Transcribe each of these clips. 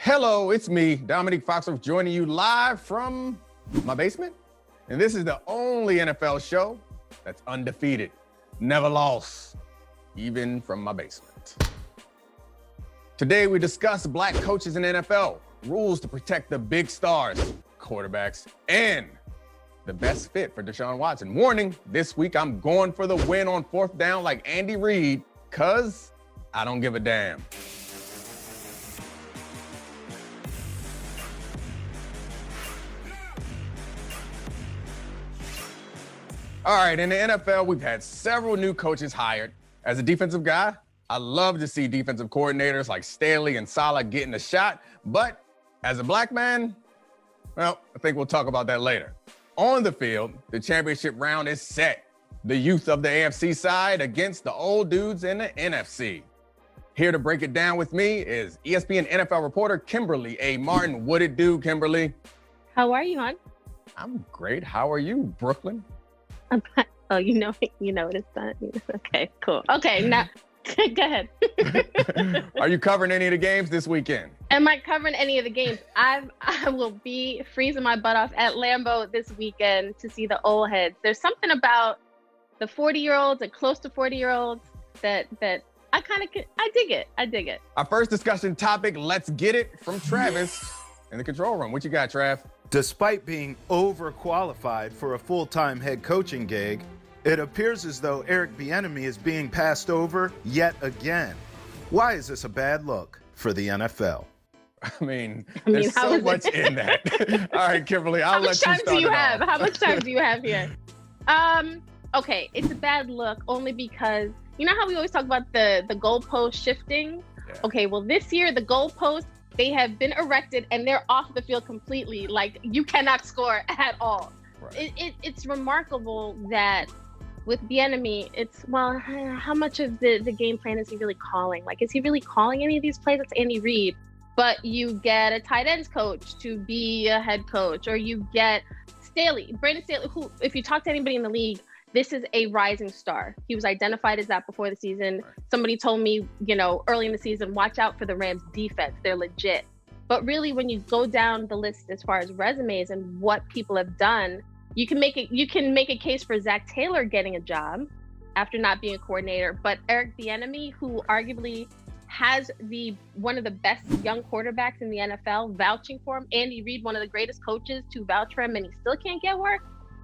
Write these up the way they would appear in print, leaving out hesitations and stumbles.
Hello, it's me, Domonique Foxworth, joining you live from my basement. And this is the only NFL show that's undefeated, never lost, even from my basement. Today, we discuss black coaches in NFL, rules to protect the big stars, quarterbacks, and the best fit for Deshaun Watson. Warning, this week I'm going for the win on fourth down like Andy Reid, cause I don't give a damn. All right, in the NFL, we've had several new coaches hired. As a defensive guy, I love to see defensive coordinators like Staley and Saleh getting a shot, but as a black man, well, I think we'll talk about that later. On the field, the championship round is set. The youth of the AFC side against the old dudes in the NFC. Here to break it down with me is ESPN NFL reporter Kimberley A. Martin. What it do, Kimberly? How are you, hon? I'm great. How are you, Brooklyn? Oh, you know what it's done. Okay, cool. Okay, now go ahead. Are you covering any of the games this weekend? Am I covering any of the games? I will be freezing my butt off at Lambeau this weekend to see the old heads. There's something about the 40-year-olds and close to 40-year-olds that I dig it. I dig it. Our first discussion topic, let's get it from Travis in the control room. What you got, Trav? Despite being overqualified for a full-time head coaching gig, it appears as though Eric Bieniemy is being passed over yet again. Why is this a bad look for the NFL? I mean there's so much in that. All right, Kimberly, I'll let you start. How much time do you have here? Okay, it's a bad look only because you know how we always talk about the goalpost shifting? Yeah. Okay, well this year the goalposts, they have been erected and they're off the field completely. Like you cannot score at all. Right. It's remarkable that with Bieniemy, how much of the game plan is he really calling? Like, is he really calling any of these plays? It's Andy Reid. But you get a tight ends coach to be a head coach, or you get Brandon Staley, who, if you talk to anybody in the league, this is a rising star. He was identified as that before the season. Right. Somebody told me, early in the season, watch out for the Rams defense. They're legit. But really, when you go down the list as far as resumes and what people have done, you can make a case for Zach Taylor getting a job after not being a coordinator. But Eric Bieniemy, who arguably has one of the best young quarterbacks in the NFL vouching for him, Andy Reid, one of the greatest coaches to vouch for him, and he still can't get work,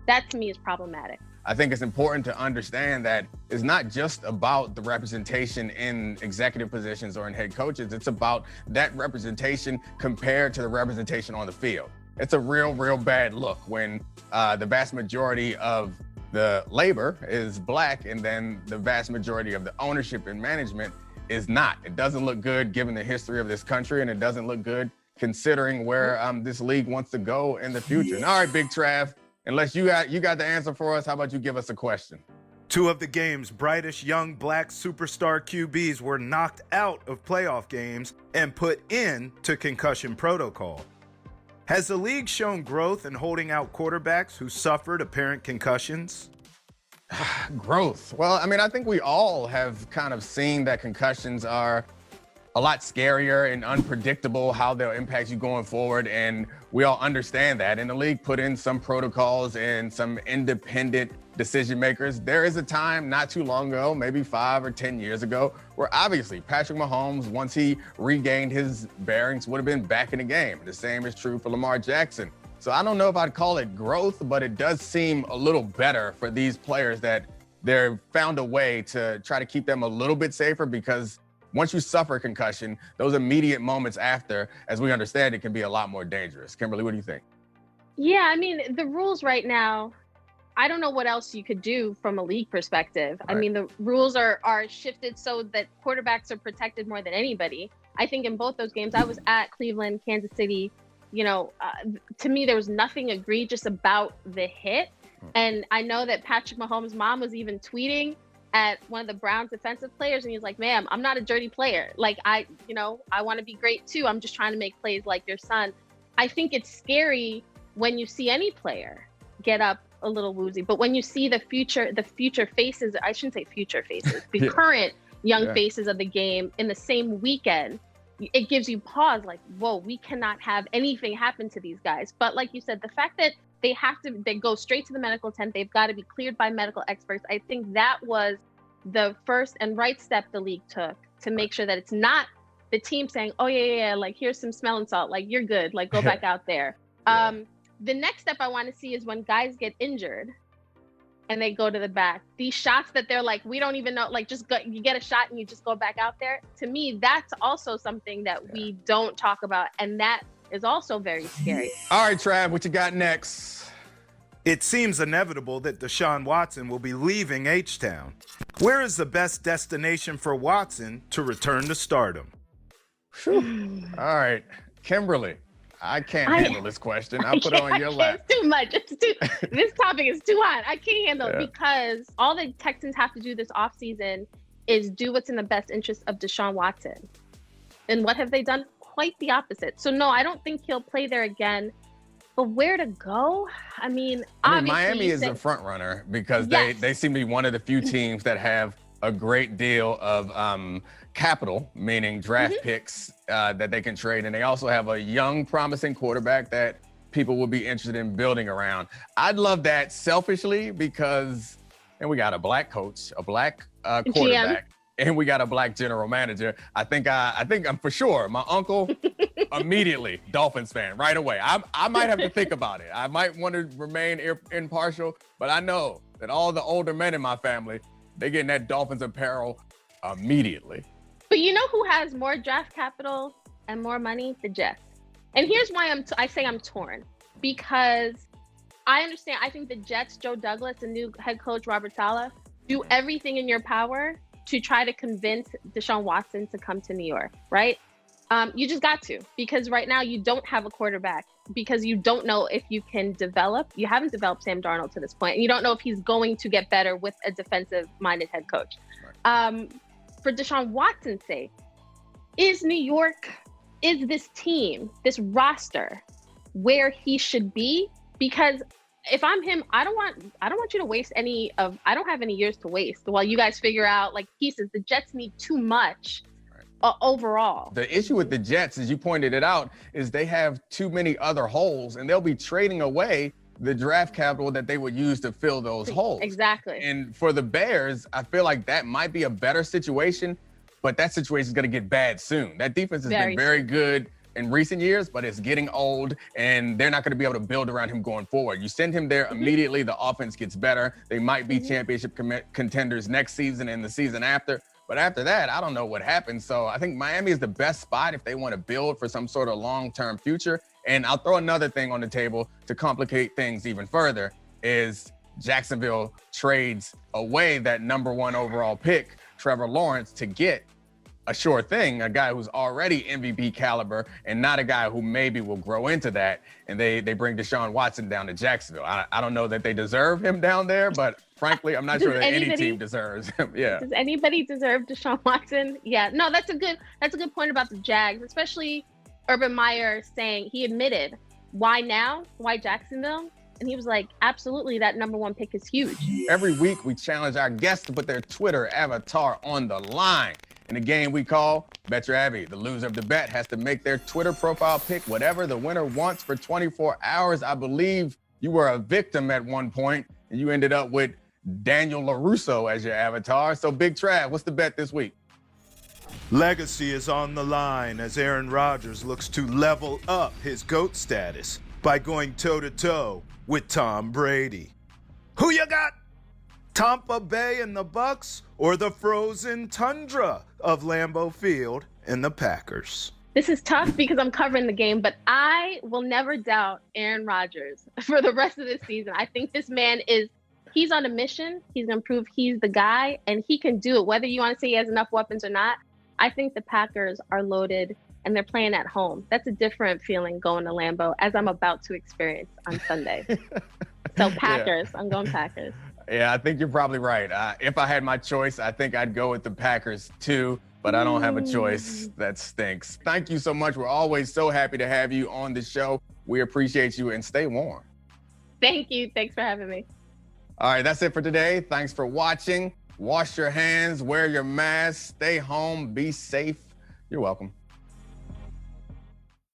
that to me is problematic. I think it's important to understand that it's not just about the representation in executive positions or in head coaches. It's about that representation compared to the representation on the field. It's a real bad look when the vast majority of the labor is black and then the vast majority of the ownership and management is not. It doesn't look good given the history of this country, and it doesn't look good considering where this league wants to go in the future. And, all right, Big Trav, unless you got the answer for us, how about you give us a question? Two of the game's brightest young black superstar QBs were knocked out of playoff games and put into concussion protocol. Has the league shown growth in holding out quarterbacks who suffered apparent concussions? Growth. Well, I mean, I think we all have kind of seen that concussions are a lot scarier and unpredictable how they'll impact you going forward. And we all understand that. And the league put in some protocols and some independent decision makers. There is a time not too long ago, maybe 5 or 10 years ago, where obviously Patrick Mahomes, once he regained his bearings, would have been back in the game. The same is true for Lamar Jackson. So I don't know if I'd call it growth, but it does seem a little better for these players that they've found a way to try to keep them a little bit safer, because once you suffer a concussion, those immediate moments after, as we understand it, can be a lot more dangerous. Kimberly, what do you think? Yeah, I mean, the rules right now, I don't know what else you could do from a league perspective. Right. I mean, the rules are shifted so that quarterbacks are protected more than anybody. I think in both those games, I was at Cleveland, Kansas City. To me, there was nothing egregious about the hit. And I know that Patrick Mahomes' mom was even tweeting at one of the Browns defensive players, and he was like, ma'am, I'm not a dirty player. Like, I want to be great too. I'm just trying to make plays like your son. I think it's scary when you see any player get up a little woozy, but when you see the future faces, I shouldn't say future faces, the current young faces of the game in the same weekend, it gives you pause, like, whoa, we cannot have anything happen to these guys. But like you said, the fact that they go straight to the medical tent, they've got to be cleared by medical experts. I think that was the first and right step the league took to make sure that it's not the team saying, oh yeah, like here's some smelling salt, like you're good, like go back out there. The next step I want to see is when guys get injured and they go to the back. These shots that they're like, we don't even know, like just go, you get a shot and you just go back out there. To me, that's also something that we don't talk about. And that is also very scary. All right, Trav, what you got next? It seems inevitable that Deshaun Watson will be leaving H-Town. Where is the best destination for Watson to return to stardom? Whew. All right, Kimberly. I can't handle this question. I'll put it on your lap. It's too much. This topic is too hot. I can't handle it because all the Texans have to do this offseason is do what's in the best interest of Deshaun Watson. And what have they done? Quite the opposite. So, no, I don't think he'll play there again. But where to go? I mean Miami is a front runner because they seem to be one of the few teams that have a great deal of capital, meaning draft picks that they can trade. And they also have a young, promising quarterback that people will be interested in building around. I'd love that selfishly because, and we got a black coach, a black quarterback, and we got a black general manager. I think I'm for sure. My uncle, immediately Dolphins fan right away. I might have to think about it. I might want to remain impartial, but I know that all the older men in my family, they getting that Dolphins apparel immediately. But you know who has more draft capital and more money? The Jets. And here's why I say I'm torn. Because I understand, I think the Jets, Joe Douglas, and new head coach Robert Saleh, do everything in your power to try to convince Deshaun Watson to come to New York, right? You just got to, because right now you don't have a quarterback, because you don't know if you can develop. You haven't developed Sam Darnold to this point, and you don't know if he's going to get better with a defensive-minded head coach. Right. For Deshaun Watson's sake, is New York, is this team, this roster, where he should be? Because if I'm him, I don't want you to waste I don't have any years to waste while you guys figure out like pieces. The Jets need too much. Overall. The issue with the Jets, as you pointed it out, is they have too many other holes, and they'll be trading away the draft capital that they would use to fill those holes. Exactly. And for the Bears, I feel like that might be a better situation, but that situation is going to get bad soon. That defense has been very good in recent years, but it's getting old, and they're not going to be able to build around him going forward. You send him there immediately, the offense gets better. They might be championship contenders next season and the season after. But after that, I don't know what happens. So I think Miami is the best spot if they want to build for some sort of long-term future. And I'll throw another thing on the table to complicate things even further is Jacksonville trades away that #1 overall pick, Trevor Lawrence, to get a sure thing, a guy who's already MVP caliber and not a guy who maybe will grow into that. And they bring Deshaun Watson down to Jacksonville. I don't know that they deserve him down there, but frankly, I'm not sure that any team deserves him. Yeah. Does anybody deserve Deshaun Watson? Yeah. No, that's a good point about the Jags, especially Urban Meyer saying, he admitted, why now? Why Jacksonville? And he was like, absolutely, that #1 pick is huge. Every week we challenge our guests to put their Twitter avatar on the line. In a game we call Bet Your Abby, the loser of the bet has to make their Twitter profile pick whatever the winner wants for 24 hours. I believe you were a victim at one point, and you ended up with Daniel LaRusso as your avatar. So, Big Trav, what's the bet this week? Legacy is on the line as Aaron Rodgers looks to level up his GOAT status by going toe-to-toe with Tom Brady. Who you got? Tampa Bay and the Bucks, or the frozen tundra of Lambeau Field and the Packers? This is tough because I'm covering the game, but I will never doubt Aaron Rodgers for the rest of this season. I think this man he's on a mission. He's going to prove he's the guy, and he can do it, whether you want to say he has enough weapons or not. I think the Packers are loaded, and they're playing at home. That's a different feeling going to Lambeau, as I'm about to experience on Sunday. So Packers, I'm going Packers. Yeah, I think you're probably right. If I had my choice, I think I'd go with the Packers too, but I don't have a choice. That stinks. Thank you so much. We're always so happy to have you on the show. We appreciate you, and stay warm. Thank you. Thanks for having me. All right, that's it for today. Thanks for watching. Wash your hands, wear your mask, stay home, be safe. You're welcome.